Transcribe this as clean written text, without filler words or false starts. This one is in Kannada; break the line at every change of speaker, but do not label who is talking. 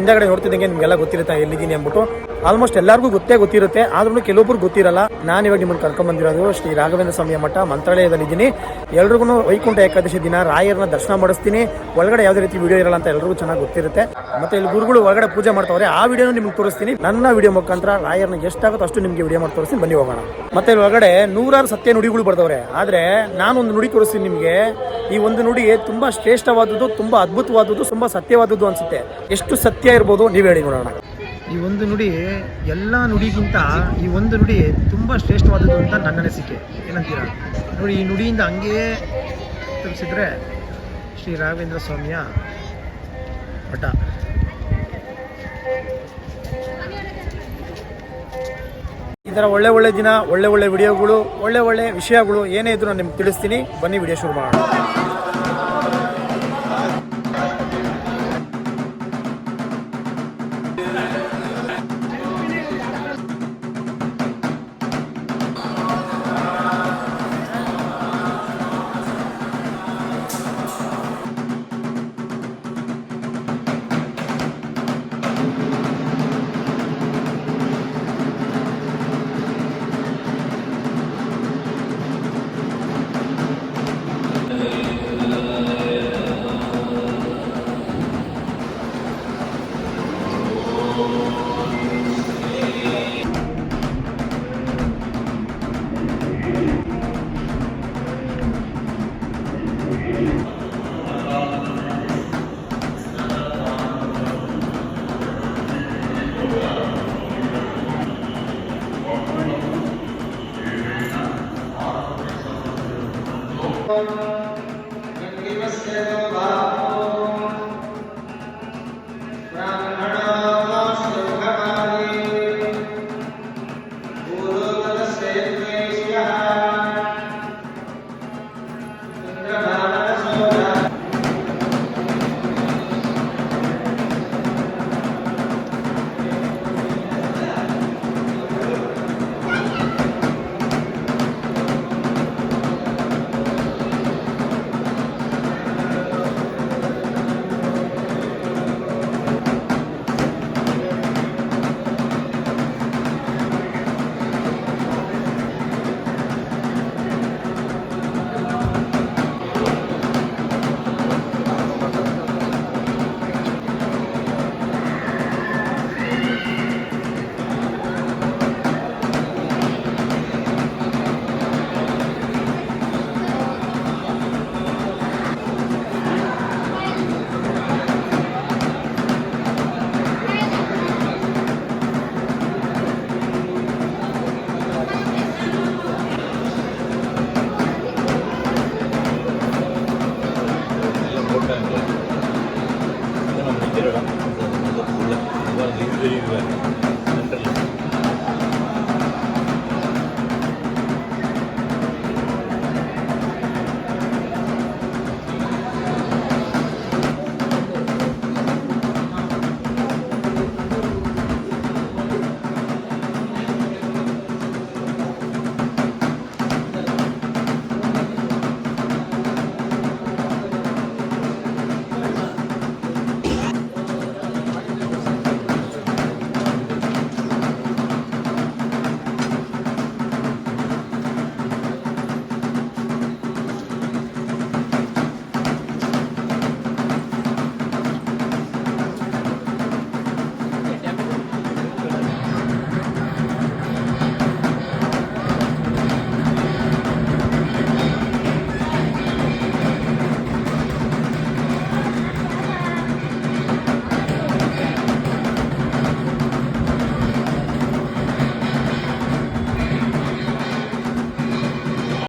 ಹಿಂದೆಗಡೆ ನೋಡ್ತಿದ್ದಂಗೆ ನಿಮಗೆಲ್ಲ ಗೊತ್ತಿರುತ್ತೆ ಎಲ್ಲಿದ್ದೀನಿ ಅಂದ್ಬಿಟ್ಟು. ಆಲ್ಮೋಸ್ಟ್ ಎಲ್ಲರಿಗೂ ಗೊತ್ತಿರುತ್ತೆ, ಆದ್ರೂ ಕೆಲವೊಬ್ರು ಗೊತ್ತಿರಲ್ಲ. ನಾನು ಇವಾಗ ನಿಮ್ಮನ್ನು ಕರ್ಕೊಂಡ್ಬಂದಿರೋದು ಶ್ರೀ ರಾಘವೇಂದ್ರ ಸ್ವಾಮಿಯ ಮಠ ಮಂತ್ರಾಲಯದಲ್ಲಿದ್ದೀನಿ. ಎಲ್ರಿಗೂ ವೈಕುಂಠ ಏಕಾದಶಿ ದಿನ ರಾಯರನ್ನ ದರ್ಶನ ಮಾಡಿಸ್ತೀನಿ. ಒಳಗಡೆ ಯಾವುದೇ ರೀತಿ ವಿಡಿಯೋ ಇರಲ್ಲ ಅಂತ ಎಲ್ರಿಗೂ ಚೆನ್ನಾಗಿ ಗೊತ್ತಿರುತ್ತೆ. ಮತ್ತೆ ಇಲ್ಲಿ ಗುರುಗಳು ಒಳಗಡೆ ಪೂಜೆ ಮಾಡ್ತಾವ್ರೆ, ಆ ವಿಡಿಯೋನ ನಿಮ್ಗೆ ತೋರಿಸ್ತೀನಿ. ನನ್ನ ವಿಡಿಯೋ ಮುಖಾಂತರ ರಾಯರನ್ನ ಎಷ್ಟಾಗುತ್ತೋ ಅಷ್ಟು ನಿಮಗೆ ವಿಡಿಯೋ ಮಾಡಿ ತೋರಿಸ್ತೀನಿ, ಬನ್ನಿ ಹೋಗೋಣ. ಮತ್ತೆ ಇಲ್ಲಿ ಒಳಗಡೆ 100 ಸತ್ಯ ನುಡಿಗಳು ಬರ್ದವ್ರೆ, ಆದ್ರೆ ನಾನೊಂದು ನುಡಿ ತೋರಿಸ್ತೀನಿ ನಿಮಗೆ. ಈ ಒಂದು ನುಡಿ ತುಂಬಾ ಶ್ರೇಷ್ಠವಾದದ್ದು, ತುಂಬಾ ಅದ್ಭುತವಾದದ್ದು, ತುಂಬಾ ಸತ್ಯವಾದದ್ದು ಅನ್ಸುತ್ತೆ. ಎಷ್ಟು ಸತ್ಯ ಇರ್ಬೋದು ನೀವು ಹೇಳಿ ನೋಡೋಣ. ಈ ಒಂದು ನುಡಿ ಎಲ್ಲ ನುಡಿಗಿಂತ ಈ ಒಂದು ನುಡಿ ತುಂಬ ಶ್ರೇಷ್ಠವಾದದ್ದು ಅಂತ ನನ್ನ ಅನಿಸಿಕೆ. ಏನಂತೀರಾ ನೋಡಿ, ಈ ನುಡಿಯಿಂದ ಹಂಗೇ ತಿಳಿಸಿದ್ರೆ ಶ್ರೀ ರಾಘವೇಂದ್ರ ಸ್ವಾಮಿಯ ಮಠ. ಈ ಥರ ಒಳ್ಳೆ ದಿನ, ಒಳ್ಳೆ ವಿಡಿಯೋಗಳು, ಒಳ್ಳೆ ವಿಷಯಗಳು ಏನೇ ಇದ್ರು ನಾನು ನಿಮ್ಗೆ ತಿಳಿಸ್ತೀನಿ. ಬನ್ನಿ ವಿಡಿಯೋ ಶುರು ಮಾಡೋಣ.